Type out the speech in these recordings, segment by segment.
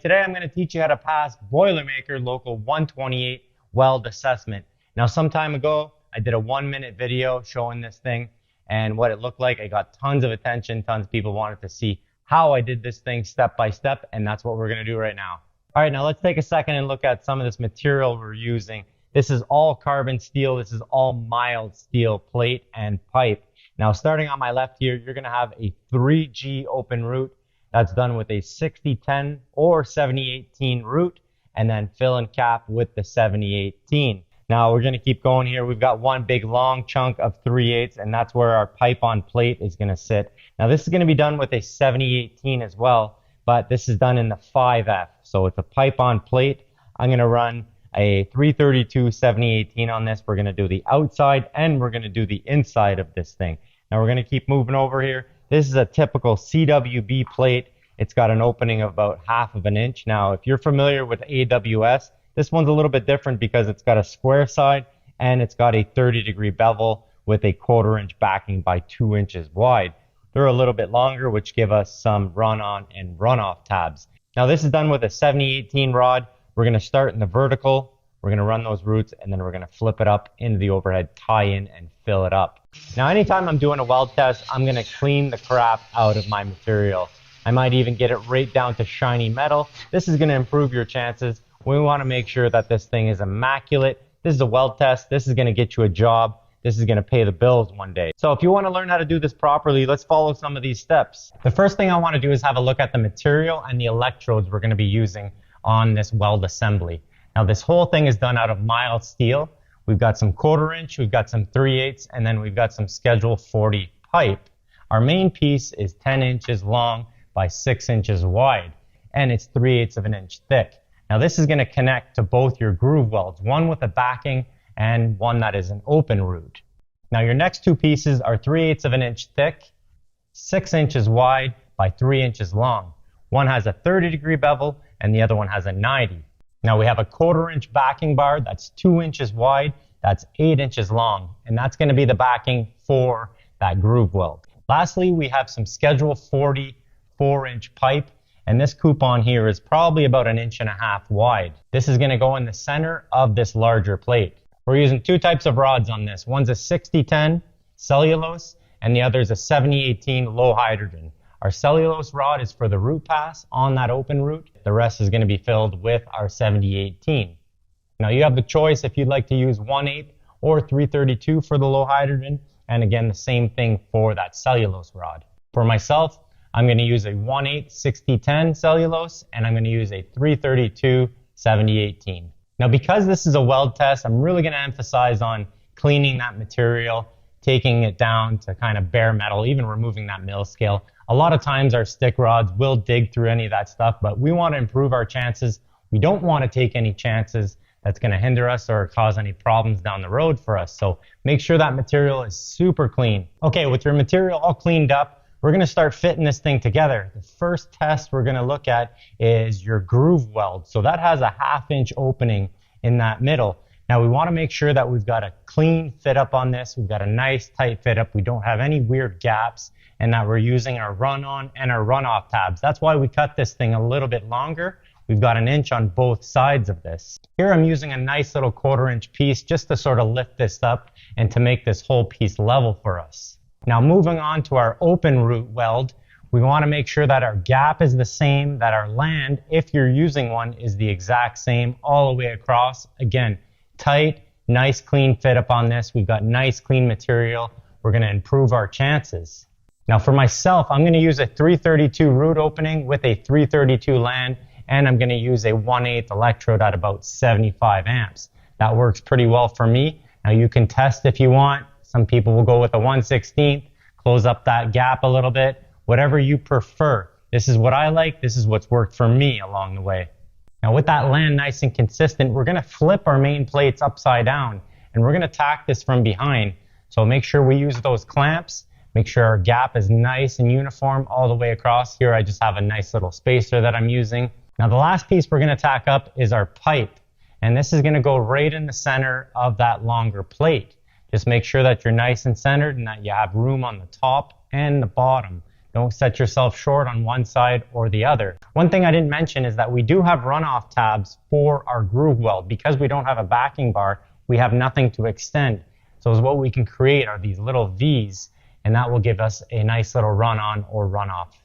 Today I'm going to teach you how to pass Boilermaker Local 128 Weld Assessment. Now, some time ago, I did a 1-minute video showing this thing and what it looked like. I got tons of attention, tons of people wanted to see how I did this thing step by step, and that's what we're going to do right now. All right, now let's take a second and look at some of this material we're using. This is all carbon steel. This is all mild steel plate and pipe. Now, starting on my left here, you're going to have a 3G open root. That's done with a 60-10 or 70-18 root, and then fill and cap with the 70-18. Now we're going to keep going here. We've got one big long chunk of 3/8, and that's where our pipe on plate is going to sit. Now this is going to be done with a 70-18 as well, but this is done in the 5F. So it's a pipe on plate. I'm going to run a 332 70-18 on this. We're going to do the outside and we're going to do the inside of this thing. Now we're going to keep moving over here. This is a typical CWB plate. It's got an opening of about 1/2 inch. Now, if you're familiar with AWS, this one's a little bit different because it's got a square side and it's got a 30-degree bevel with a 1/4 inch backing by 2 inches wide. They're a little bit longer, which give us some run-on and run-off tabs. Now, this is done with a 70-18 rod. We're going to start in the vertical. We're going to run those roots, and then we're going to flip it up into the overhead tie-in and fill it up. Now, anytime I'm doing a weld test, I'm going to clean the crap out of my material. I might even get it right down to shiny metal. This is going to improve your chances. We want to make sure that this thing is immaculate. This is a weld test. This is going to get you a job. This is going to pay the bills one day. So if you want to learn how to do this properly, let's follow some of these steps. The first thing I want to do is have a look at the material and the electrodes we're going to be using on this weld assembly. Now, this whole thing is done out of mild steel. We've got some 1/4 inch, we've got some 3/8, and then we've got some Schedule 40 pipe. Our main piece is 10 inches long by 6 inches wide, and it's 3/8 of an inch thick. Now, this is going to connect to both your groove welds, one with a backing and one that is an open root. Now, your next two pieces are 3/8 of an inch thick, 6 inches wide by 3 inches long. One has a 30-degree bevel, and the other one has a 90. Now we have a 1/4 inch backing bar that's 2 inches wide, that's 8 inches long, and that's going to be the backing for that groove weld. Lastly, we have some Schedule 40 4-inch pipe, and this coupon here is probably about 1.5 inches wide. This is going to go in the center of this larger plate. We're using two types of rods on this. One's a 60-10 cellulose, and the other is a 70-18 low hydrogen. Our cellulose rod is for the root pass on that open root. The rest is going to be filled with our 70-18. Now you have the choice if you'd like to use 1/8 or 332 for the low hydrogen, and again the same thing for that cellulose rod. For myself, I'm going to use a 1/8 60-10 cellulose, and I'm going to use a 332 70-18. Now because this is a weld test, I'm really going to emphasize on cleaning that material, taking it down to kind of bare metal, even removing that mill scale. A lot of times our stick rods will dig through any of that stuff, but we want to improve our chances. We don't want to take any chances that's going to hinder us or cause any problems down the road for us. So make sure that material is super clean. Okay, with your material all cleaned up, we're going to start fitting this thing together. The first test we're going to look at is your groove weld. So that has a 1/2 inch opening in that middle. Now we want to make sure that we've got a clean fit up on this. We've got a nice tight fit up. We don't have any weird gaps, and that we're using our run on and our run off tabs. That's why we cut this thing a little bit longer. We've got 1 inch on both sides of this. Here I'm using a nice little 1/4 inch piece just to sort of lift this up and to make this whole piece level for us. Now moving on to our open root weld, we want to make sure that our gap is the same, that our land, if you're using one, is the exact same all the way across. Again, tight, nice clean fit up on this. We've got nice clean material. We're going to improve our chances. Now for myself, I'm going to use a 332 root opening with a 332 land, and I'm going to use a 1/8 electrode at about 75 amps. That works pretty well for me. Now you can test if you want. Some people will go with a 1/16, close up that gap a little bit, whatever you prefer. This is what I like. This is what's worked for me along the way. Now with that land nice and consistent, we're going to flip our main plates upside down, and we're going to tack this from behind. So make sure we use those clamps. Make sure our gap is nice and uniform all the way across. Here I just have a nice little spacer that I'm using. Now the last piece we're going to tack up is our pipe, and this is going to go right in the center of that longer plate. Just make sure that you're nice and centered and that you have room on the top and the bottom Don't set yourself short on one side or the other. One thing I didn't mention is that we do have runoff tabs for our groove weld. Because we don't have a backing bar, we have nothing to extend. So what we can create are these little V's, and that will give us a nice little run on or run off.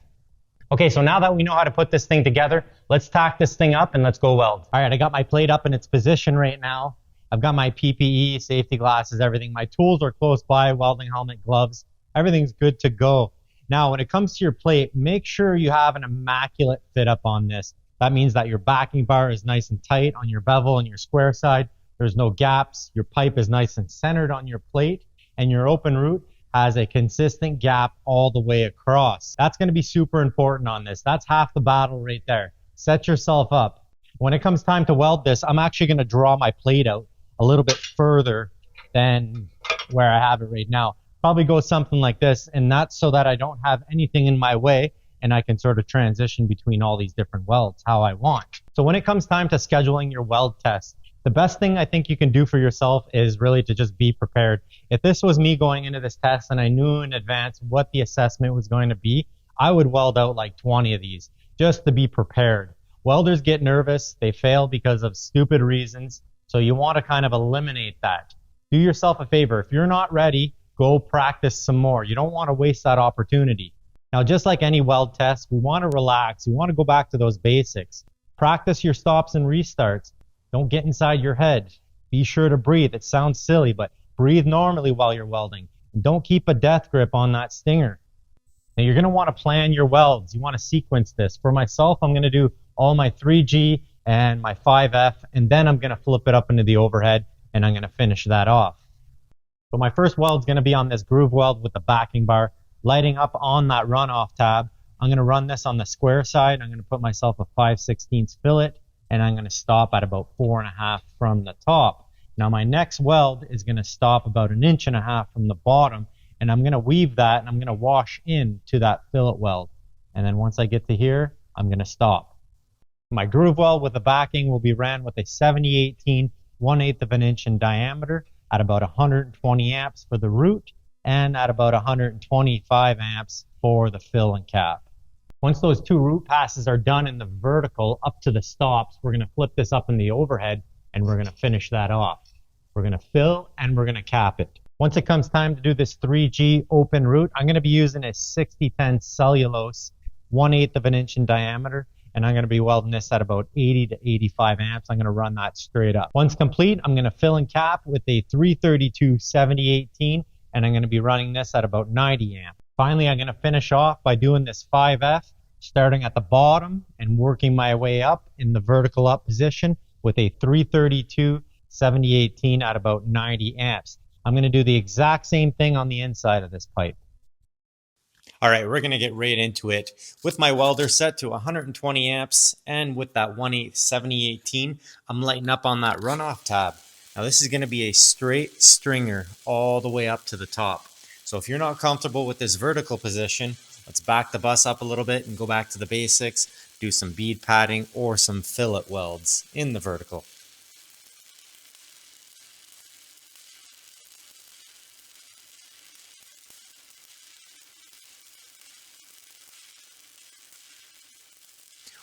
Okay, so now that we know how to put this thing together, let's tack this thing up and let's go weld. All right, I got my plate up in its position right now. I've got my PPE, safety glasses, everything. My tools are close by, welding helmet, gloves. Everything's good to go. Now, when it comes to your plate, make sure you have an immaculate fit up on this. That means that your backing bar is nice and tight on your bevel and your square side. There's no gaps. Your pipe is nice and centered on your plate, and your open root has a consistent gap all the way across. That's going to be super important on this. That's half the battle right there. Set yourself up. When it comes time to weld this, I'm actually going to draw my plate out a little bit further than where I have it right now. Probably go something like this, and that's so that I don't have anything in my way and I can sort of transition between all these different welds how I want. So when it comes time to scheduling your weld test, the best thing I think you can do for yourself is really to just be prepared. If this was me going into this test and I knew in advance what the assessment was going to be, I would weld out like 20 of these just to be prepared. Welders get nervous, they fail because of stupid reasons, so you want to kind of eliminate that. Do yourself a favor. If you're not ready, go practice some more. You don't want to waste that opportunity. Now, just like any weld test, we want to relax. We want to go back to those basics. Practice your stops and restarts. Don't get inside your head. Be sure to breathe. It sounds silly, but breathe normally while you're welding. And don't keep a death grip on that stinger. Now, you're going to want to plan your welds. You want to sequence this. For myself, I'm going to do all my 3G and my 5F, and then I'm going to flip it up into the overhead, and I'm going to finish that off. So my first weld is going to be on this groove weld with the backing bar, lighting up on that runoff tab. I'm going to run this on the square side. I'm going to put myself a 5/16 fillet, and I'm going to stop at about 4.5 from the top. Now my next weld is going to stop about 1.5 inches from the bottom, and I'm going to weave that, and I'm going to wash into that fillet weld. And then once I get to here, I'm going to stop. My groove weld with the backing will be ran with a 70/18, 1/8 of an inch in diameter at about 120 amps for the root and at about 125 amps for the fill and cap. Once those two root passes are done in the vertical up to the stops, we're going to flip this up in the overhead and we're going to finish that off. We're going to fill and we're going to cap it. Once it comes time to do this 3G open root, I'm going to be using a 6010 cellulose, 1/8 of an inch in diameter, and I'm going to be welding this at about 80 to 85 amps. I'm going to run that straight up. Once complete, I'm going to fill and cap with a 332 70/18, and I'm going to be running this at about 90 amps. Finally, I'm going to finish off by doing this 5F, starting at the bottom and working my way up in the vertical up position with a 332 70/18 at about 90 amps. I'm going to do the exact same thing on the inside of this pipe. All right, we're going to get right into it. With my welder set to 120 amps and with that 1/8 70/18, I'm lighting up on that runoff tab. Now this is going to be a straight stringer all the way up to the top. So if you're not comfortable with this vertical position, let's back the bus up a little bit and go back to the basics, do some bead padding or some fillet welds in the vertical.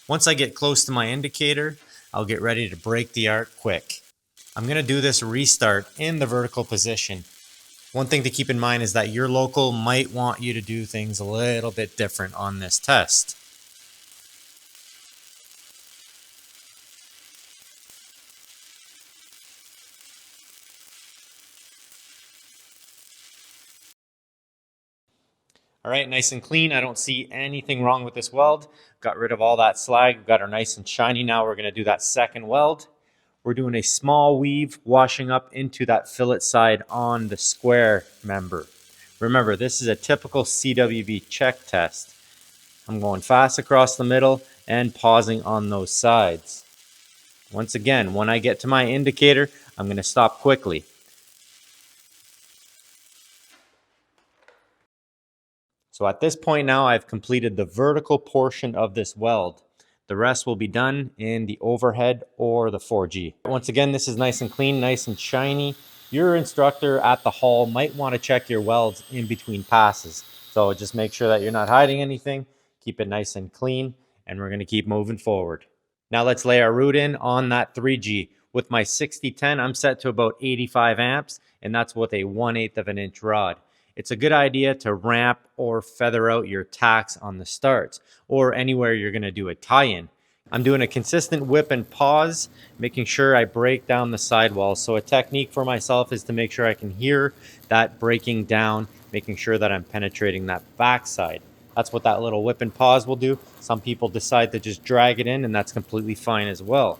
Once I get close to my indicator, I'll get ready to break the arc quick. I'm going to do this restart in the vertical position. One thing to keep in mind is that your local might want you to do things a little bit different on this test. All right, nice and clean. I don't see anything wrong with this weld. Got rid of all that slag. Got her nice and shiny. Now we're going to do that second weld. We're doing a small weave, washing up into that fillet side on the square member. Remember, this is a typical CWB check test. I'm going fast across the middle and pausing on those sides. Once again, when I get to my indicator, I'm going to stop quickly. So at this point now, I've completed the vertical portion of this weld. The rest will be done in the overhead or the 4G. Once again, this is nice and clean, nice and shiny. Your instructor at the hall might want to check your welds in between passes. So just make sure that you're not hiding anything. Keep it nice and clean, and we're going to keep moving forward. Now let's lay our root in on that 3G. With my 6010, I'm set to about 85 amps, and that's with a 1/8 of an inch rod. It's a good idea to ramp or feather out your tacks on the starts or anywhere you're going to do a tie-in. I'm doing a consistent whip and pause, making sure I break down the sidewall. So a technique for myself is to make sure I can hear that breaking down, making sure that I'm penetrating that backside. That's what that little whip and pause will do. Some people decide to just drag it in, and that's completely fine as well.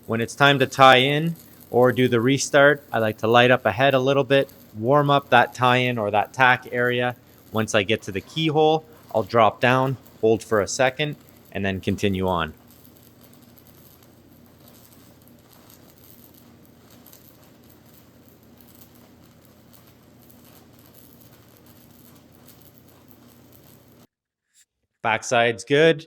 When it's time to tie in or do the restart, I like to light up ahead a little bit, warm up that tie-in or that tack area. Once I get to the keyhole, I'll drop down, hold for a second, and then continue on. Backside's good.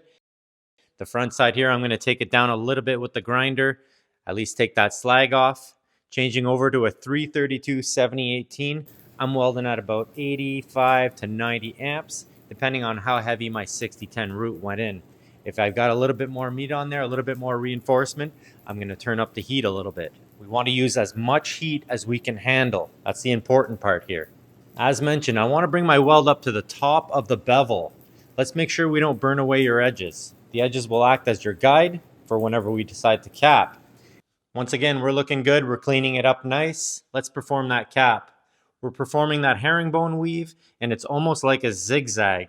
The front side here, I'm going to take it down a little bit with the grinder, at least take that slag off. Changing over to a 332 7018, I'm welding at about 85 to 90 amps, depending on how heavy my 6010 root went in. If I've got a little bit more meat on there, a little bit more reinforcement, I'm going to turn up the heat a little bit. We want to use as much heat as we can handle. That's the important part here. As mentioned, I want to bring my weld up to the top of the bevel. Let's make sure we don't burn away your edges. The edges will act as your guide for whenever we decide to cap. Once again, we're looking good. We're cleaning it up nice. Let's perform that cap. We're performing that herringbone weave, and it's almost like a zigzag,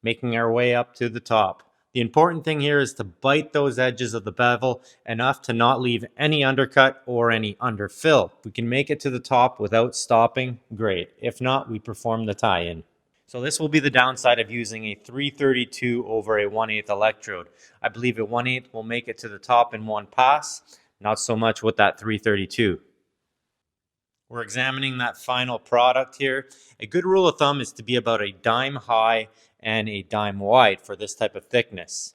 making our way up to the top. The important thing here is to bite those edges of the bevel enough to not leave any undercut or any underfill. If we can make it to the top without stopping, great. If not, we perform the tie-in. So this will be the downside of using a 332 over a 1/8 electrode. I believe a 1/8 will make it to the top in one pass, not so much with that 332. We're examining that final product here. A good rule of thumb is to be about a dime high and a dime wide for this type of thickness.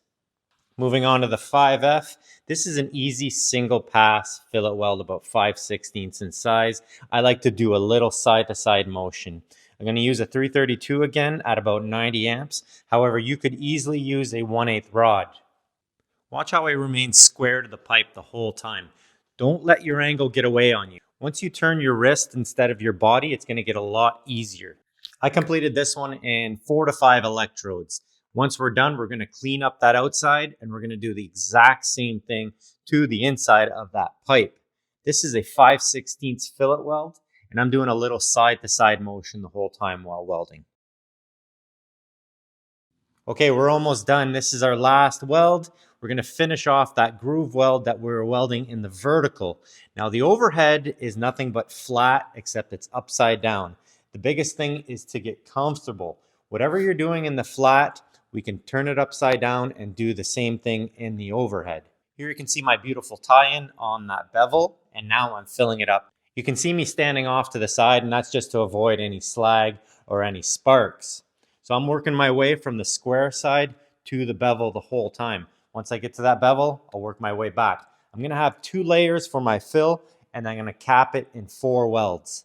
Moving on to the 5F, this is an easy single pass fillet weld about 5/16 in size. I like to do a little side-to-side motion. I'm going to use a 332 again at about 90 amps. However, you could easily use a 1/8 rod. Watch how I remain square to the pipe the whole time. Don't let your angle get away on you. Once you turn your wrist instead of your body, it's going to get a lot easier. I completed this one in 4 to 5 electrodes. Once we're done, we're going to clean up that outside, and we're going to do the exact same thing to the inside of that pipe. This is a 5/16 fillet weld, and I'm doing a little side-to-side motion the whole time while welding. Okay, we're almost done. This is our last weld. We're going to finish off that groove weld that we were welding in the vertical. Now, the overhead is nothing but flat, except it's upside down. The biggest thing is to get comfortable. Whatever you're doing in the flat, we can turn it upside down and do the same thing in the overhead. Here you can see my beautiful tie-in on that bevel, and now I'm filling it up. You can see me standing off to the side, and that's just to avoid any slag or any sparks. So I'm working my way from the square side to the bevel the whole time. Once I get to that bevel, I'll work my way back. I'm going to have 2 layers for my fill, and I'm going to cap it in 4 welds.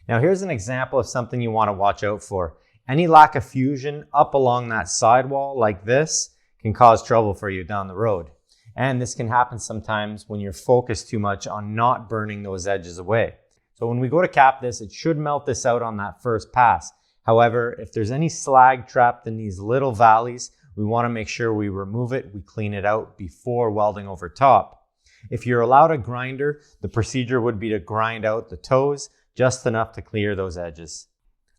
Now here's an example of something you want to watch out for. Any lack of fusion up along that sidewall like this can cause trouble for you down the road. And this can happen sometimes when you're focused too much on not burning those edges away. So when we go to cap this, it should melt this out on that first pass. However, if there's any slag trapped in these little valleys, we want to make sure we remove it, we clean it out before welding over top. If you're allowed a grinder, the procedure would be to grind out the toes just enough to clear those edges.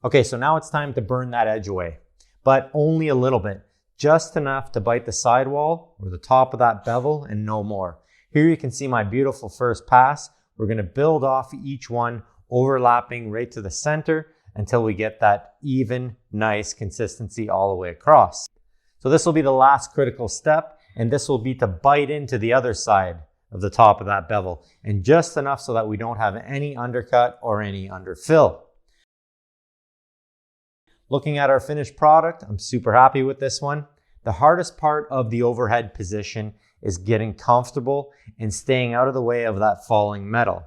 Okay, so now it's time to burn that edge away, but only a little bit. Just enough to bite the sidewall or the top of that bevel and no more. Here you can see my beautiful first pass. We're going to build off each one, overlapping right to the center until we get that even, nice consistency all the way across. So this will be the last critical step, and this will be to bite into the other side of the top of that bevel, and just enough so that we don't have any undercut or any underfill. Looking at our finished product, I'm super happy with this one. The hardest part of the overhead position is getting comfortable and staying out of the way of that falling metal.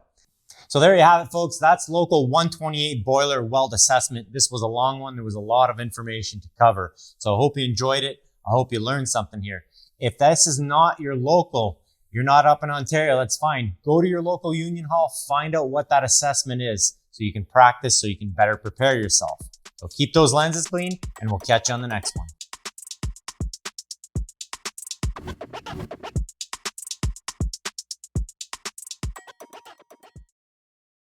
So there you have it, folks. That's local 128 boiler weld assessment. This was a long one. There was a lot of information to cover. So I hope you enjoyed it. I hope you learned something here. If this is not your local, you're not up in Ontario, that's fine. Go to your local union hall, find out what that assessment is so you can practice, so you can better prepare yourself. So keep those lenses clean, and we'll catch you on the next one.